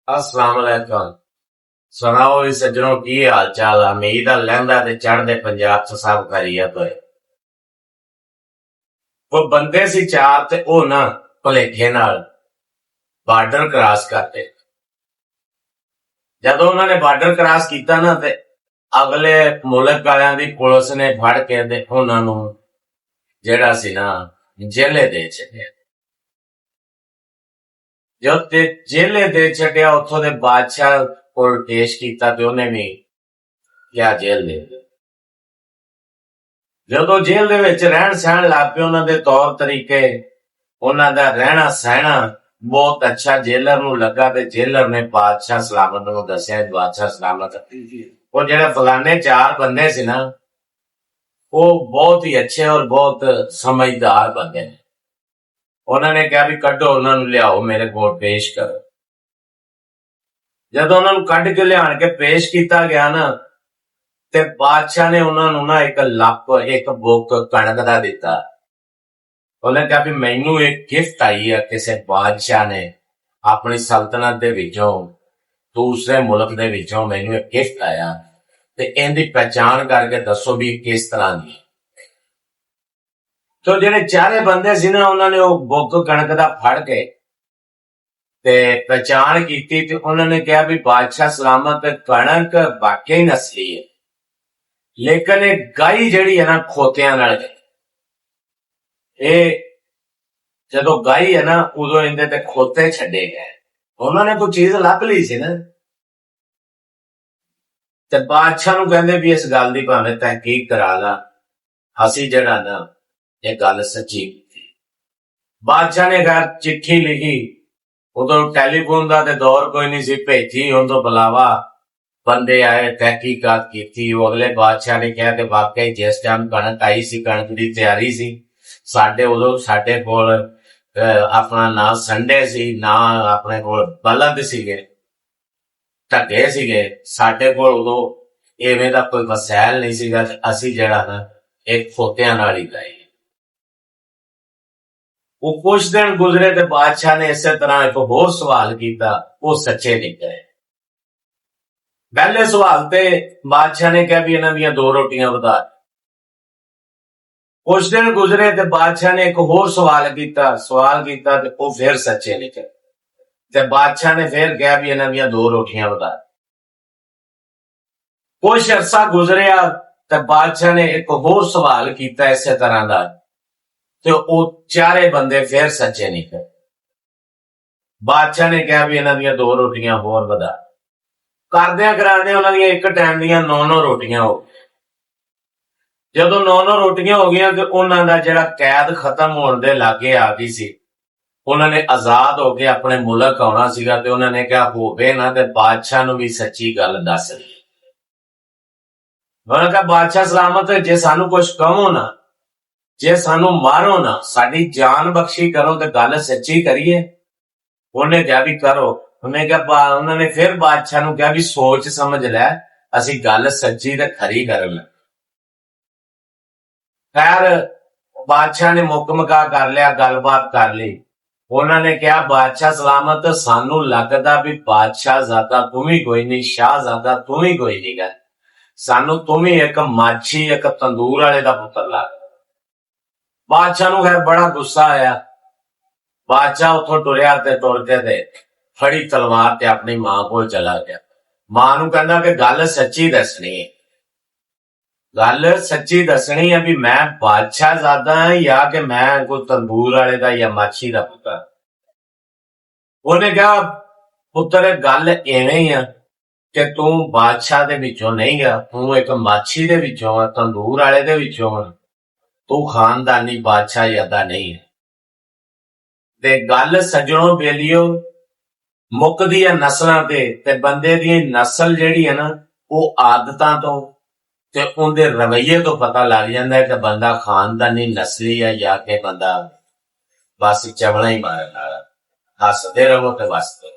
अस्सलाम वालेकुम। सुनाओ भी सज्जनों की हाल चाल है। उम्मीद है लहंदा ते चढ़दे पंजाब च सब खैरियत होए। वो बंदे सी चार ते ओ ना भुलेखे नाल बार्डर क्रॉस करते। जदों उन्होंने बार्डर क्रॉस कीता ना ते अगले मुल्क वालियां दी पुलिस ने फड़ के ते उन्हां नूं जेड़ा सी ना जेले दे छड्डिया। जो ते जेले दे छड्डिया उत्थों दे बादशाह कोल पेश कीता ते उन्हें भी क्या जेल दे दित्ती। ਜਦੋਂ ਜੇਲ੍ਹ ਦੇ ਵਿੱਚ ਰਹਿਣ ਸਹਿਣ ਲੱਗ ਪਏ ਉਹਨਾਂ ਦੇ ਤੌਰ ਤਰੀਕੇ ਉਹਨਾਂ ਦਾ ਰਹਿਣਾ ਸਹਿਣਾ ਬਹੁਤ ਅੱਛਾ ਜੇਲਰ ਨੂੰ ਲੱਗਾ ਤੇ ਜੇਲਰ ਨੇ ਬਾਦਸ਼ਾਹ ਸਲਾਮਤ ਨੂੰ ਦੱਸਿਆ ਬਾਦਸ਼ਾਹ ਸਲਾਮਤ ਉਹ ਜਿਹੜੇ ਫਲਾਣੇ ਚਾਰ ਬੰਦੇ ਸੀ ਨਾ ਉਹ ਬਹੁਤ ਹੀ ਅੱਛੇ ਔਰ ਬਹੁਤ ਸਮਝਦਾਰ ਬੰਦੇ ਨੇ। ਉਹਨਾਂ ਨੇ ਕਿਹਾ ਵੀ ਕੱਢੋ ਉਹਨਾਂ ਨੂੰ ਲਿਆਓ ਮੇਰੇ ਕੋਲ ਪੇਸ਼ ਕਰੋ। ਜਦੋਂ ਉਹਨਾਂ ਨੂੰ ਕੱਢ ਕੇ ਲਿਆਣ ਕੇ ਪੇਸ਼ ਕੀਤਾ ਗਿਆ ਨਾ ਤੇ ਬਾਦਸ਼ਾਹ ਨੇ ਉਹਨਾਂ ਨੂੰ ਨਾ ਇੱਕ ਬੁੱਕ ਕਣਕ ਦਾ ਦਿੱਤਾ। ਉਹਨੇ ਕਿਹਾ ਵੀ ਮੈਨੂੰ ਇੱਕ ਗਿਫਟ ਆਈ ਹੈ ਕਿਸੇ ਬਾਦਸ਼ਾਹ ਨੇ ਆਪਣੀ ਸਲਤਨਤ ਦੇ ਵਿੱਚੋਂ ਦੂਸਰੇ ਮੁਲਕ ਦੇ ਵਿੱਚੋਂ ਮੈਨੂੰ ਇੱਕ ਗਿਫਟ ਆਇਆ ਤੇ ਇਹਦੀ ਪਹਿਚਾਣ ਕਰਕੇ ਦੱਸੋ ਵੀ ਕਿਸ ਤਰ੍ਹਾਂ ਦੀ। ਤੋ ਜਿਹੜੇ ਚਾਰੇ ਬੰਦੇ ਸੀ ਨਾ ਉਹਨਾਂ ਨੇ ਉਹ ਬੁੱਕ ਕਣਕ ਦਾ ਫੜ ਕੇ ਤੇ ਪਹਿਚਾਣ ਕੀਤੀ ਤੇ ਉਹਨਾਂ ਨੇ ਕਿਹਾ ਵੀ ਬਾਦਸ਼ਾਹ ਸਲਾਮਤ ਕਣਕ ਵਾਕਈ ਨਸਲੀ ਹੈ ਲੇਕਿਨ ਇਹ ਗਾਈ ਜਿਹੜੀ ਹੈ ਨਾ ਖੋਤਿਆਂ ਨਾਲ ਇਹ ਜਦੋਂ ਗਾਈ ਹੈ ਨਾ ਉਦੋਂ ਇਹਦੇ ਤੇ ਖੋਤੇ ਛੱਡੇ ਗਏ। ਉਹਨਾਂ ਨੇ ਕੋਈ ਚੀਜ਼ ਲੱਭ ਲਈ ਸੀ ਨਾ ਤੇ ਬਾਦਸ਼ਾਹ ਨੂੰ ਕਹਿੰਦੇ ਵੀ ਇਸ ਗੱਲ ਦੀ ਭਾਵੇਂ ਤਹਿਕੀਕ ਕਰਾ ਲਾ ਅਸੀਂ ਜਿਹੜਾ ਨਾ ਇਹ ਗੱਲ ਸੱਚੀ ਕੀਤੀ। ਬਾਦਸ਼ਾਹ ਨੇ ਘਰ ਚਿੱਠੀ ਲਿਖੀ। ਉਦੋਂ ਟੈਲੀਫੋਨ ਦਾ ਤੇ ਦੌਰ ਕੋਈ ਨਹੀਂ ਸੀ। ਭੇਜੀ ਉਦੋਂ ਬੁਲਾਵਾ ਬੰਦੇ ਆਏ ਤਹਿਕੀਕਾਤ ਕੀਤੀ। ਉਹ ਅਗਲੇ ਬਾਦਸ਼ਾਹ ਨੇ ਕਿਹਾ ਕਿ ਵਾਕਈ ਜਿਸ ਟਾਈਮ ਕਣਕ ਆਈ ਸੀ ਕਣਕ ਦੀ ਤਿਆਰੀ ਸੀ ਉਦੋਂ ਸਾਡੇ ਕੋਲ ਆਪਣਾ ਨਾ ਸੰਡੇ ਸੀ ਨਾ ਆਪਣੇ ਕੋਲ ਬਲਦ ਸੀਗੇ ਢੱਗੇ ਸੀਗੇ ਸਾਡੇ ਕੋਲ ਉਦੋਂ ਐਵੇਂ ਦਾ ਕੋਈ ਵਸੈਲ ਨਹੀਂ ਸੀਗਾ। ਅਸੀਂ ਜਿਹੜਾ ਨਾ ਇੱਕ ਖੋਤਿਆਂ ਨਾਲ ਹੀ ਗਏ। ਉਹ ਕੁਝ ਦਿਨ ਗੁਜ਼ਰੇ ਤੇ ਬਾਦਸ਼ਾਹ ਨੇ ਇਸੇ ਤਰ੍ਹਾਂ ਇੱਕ ਹੋਰ ਸਵਾਲ ਕੀਤਾ ਉਹ ਸੱਚੇ ਨਿਕਲੇ। ਪਹਿਲੇ ਸਵਾਲ ਤੇ ਬਾਦਸ਼ਾਹ ਨੇ ਕਿਹਾ ਵੀ ਇਹਨਾਂ ਦੀਆਂ 2 ਰੋਟੀਆਂ ਵਧਾ। ਕੁਝ ਦਿਨ ਗੁਜ਼ਰੇ ਤੇ ਬਾਦਸ਼ਾਹ ਨੇ ਇੱਕ ਹੋਰ ਸਵਾਲ ਕੀਤਾ ਤੇ ਉਹ ਫਿਰ ਸੱਚੇ ਨਿਕਲੇ ਤੇ ਬਾਦਸ਼ਾਹ ਨੇ ਫਿਰ ਕਿਹਾ ਵੀ ਇਹਨਾਂ ਦੀਆਂ 2 ਰੋਟੀਆਂ ਵਧਾ। ਕੁਝ ਅਰਸਾ ਗੁਜ਼ਰਿਆ ਤੇ ਬਾਦਸ਼ਾਹ ਨੇ ਇੱਕ ਹੋਰ ਸਵਾਲ ਕੀਤਾ ਇਸੇ ਤਰ੍ਹਾਂ ਦਾ ਤੇ ਉਹ ਚਾਰੇ ਬੰਦੇ ਫਿਰ ਸੱਚੇ ਨਿਕਲੇ। ਬਾਦਸ਼ਾਹ ਨੇ ਕਿਹਾ ਵੀ ਇਹਨਾਂ ਦੀਆਂ 2 ਰੋਟੀਆਂ ਹੋਰ ਵਧਾ। ਕਰਦਿਆਂ ਕਰਾਂਦਿਆਂ ਉਹਨਾਂ ਦੀਆਂ ਇੱਕ ਟਾਈਮ ਦੀਆਂ 9 ਰੋਟੀਆਂ ਹੋ ਗਈਆਂ। ਜਦੋਂ 9 ਰੋਟੀਆਂ ਹੋ ਗਈਆਂ ਤੇ ਉਹਨਾਂ ਦਾ ਜਿਹੜਾ ਕੈਦ ਖਤਮ ਹੋਣ ਦੇ ਲਾਗੇ ਆ ਗਈ ਸੀ ਉਹਨਾਂ ਨੇ ਆਜ਼ਾਦ ਹੋ ਕੇ ਆਪਣੇ ਮੁਲਕ ਆਉਣਾ ਸੀਗਾ ਤੇ ਉਹਨਾਂ ਨੇ ਕਿਹਾ ਹੋਵੇ ਨਾ ਤੇ ਬਾਦਸ਼ਾਹ ਨੂੰ ਵੀ ਸੱਚੀ ਗੱਲ ਦੱਸ ਦੀ। ਉਹਨਾਂ ਕਿਹਾ ਬਾਦਸ਼ਾਹ ਸਲਾਮਤ ਜੇ ਸਾਨੂੰ ਕੁਝ ਕਹੋ ਨਾ ਜੇ ਸਾਨੂੰ ਮਾਰੋ ਨਾ ਸਾਡੀ ਜਾਨ ਬਖਸ਼ੀ ਕਰੋ ਤੇ ਗੱਲ ਸੱਚੀ ਕਰੀਏ। ਉਹਨੇ ਕਿਹਾ ਵੀ ਕਰੋ। ਉਹਨਾਂ ਨੇ ਫਿਰ ਬਾਦਸ਼ਾਹ ਨੂੰ ਕਿਹਾ ਵੀ ਸੋਚ ਸਮਝ ਲੈ ਅਸੀਂ ਗੱਲ ਸੱਚੀ ਤੇ ਖਰੀ ਕਰਨ। ਖੈਰ ਬਾਦਸ਼ਾਹ ਨੇ ਮੁਕਮਕਾ ਕਰ ਲਿਆ ਗੱਲਬਾਤ ਕਰ ਲਈ। ਉਹਨਾਂ ਨੇ ਕਿਹਾ ਬਾਦਸ਼ਾਹ ਸਲਾਮਤ ਸਾਨੂੰ ਲੱਗਦਾ ਵੀ ਬਾਦਸ਼ਾਹਜ਼ਾਦਾ ਤੂੰ ਵੀ ਕੋਈ ਨਹੀਂ ਸ਼ਾਹਜ਼ਾਦਾ ਤੂੰ ਵੀ ਕੋਈ ਨਹੀਂ ਗਾ ਸਾਨੂੰ ਤੂੰ ਵੀ ਇੱਕ ਮਾਛੀ ਇੱਕ ਤੰਦੂਰ ਵਾਲੇ ਦਾ ਪੁੱਤਰ ਲੱਗਦਾ। ਬਾਦਸ਼ਾਹ ਨੂੰ ਖੈਰ ਬੜਾ ਗੁੱਸਾ ਆਇਆ। ਬਾਦਸ਼ਾਹ ਉੱਥੋਂ ਟੁਰਿਆ ਤੇ ਤੁਰ ਕੇ ਤੇ ਫੜੀ ਤਲਵਾਰ ਤੇ ਆਪਣੀ ਮਾਂ ਕੋਲ ਚਲਾ ਗਿਆ। ਮਾਂ ਨੂੰ ਕਹਿੰਦਾ ਕਿ ਗੱਲ ਸੱਚੀ ਦੱਸਣੀ ਹੈ ਗੱਲ ਸੱਚੀ ਦੱਸਣੀ ਹੈ ਵੀ ਮੈਂ ਬਾਦਸ਼ਾਹਜ਼ਾਦਾ ਹਾਂ ਜਾਂ ਕਿ ਮੈਂ ਕੋਈ ਤੰਦੂਰ ਵਾਲੇ ਦਾ ਜਾਂ ਮਾਛੀ ਦਾ ਪੁੱਤਰ। ਉਹਨੇ ਕਿਹਾ ਪੁੱਤਰ ਗੱਲ ਐਵੇਂ ਹੀ ਆ ਕਿ ਤੂੰ ਬਾਦਸ਼ਾਹ ਦੇ ਵਿੱਚੋਂ ਨਹੀਂ ਗਾ ਤੂੰ ਇੱਕ ਮਾਛੀ ਦੇ ਵਿੱਚੋਂ ਆ ਤੰਦੂਰ ਵਾਲੇ ਦੇ ਵਿੱਚੋਂ ਆ ਤੂੰ ਖਾਨਦਾਨੀ ਬਾਦਸ਼ਾਹਜ਼ਾਦਾ ਨਹੀਂ ਹੈ। ਤੇ ਗੱਲ ਸੱਜਣੋ ਬੇਲੀਓ ਮੁੱਕਦੀ ਹੈ ਨਸਲਾਂ ਤੇ ਬੰਦੇ ਦੀ ਨਸਲ ਜਿਹੜੀ ਹੈ ਨਾ ਉਹ ਆਦਤਾਂ ਤੋਂ ਤੇ ਉਹਦੇ ਰਵੱਈਏ ਤੋਂ ਪਤਾ ਲੱਗ ਜਾਂਦਾ ਹੈ ਕਿ ਬੰਦਾ ਖਾਨਦਾਨੀ ਨਸਲੀ ਹੈ ਜਾਂ ਕਿ ਬੰਦਾ ਬਸ ਚਵਲਾ ਹੀ ਮਾਰਨ ਵਾਲਾ। ਹੱਸਦੇ ਰਹੋ ਤੇ ਵਸਦੇ।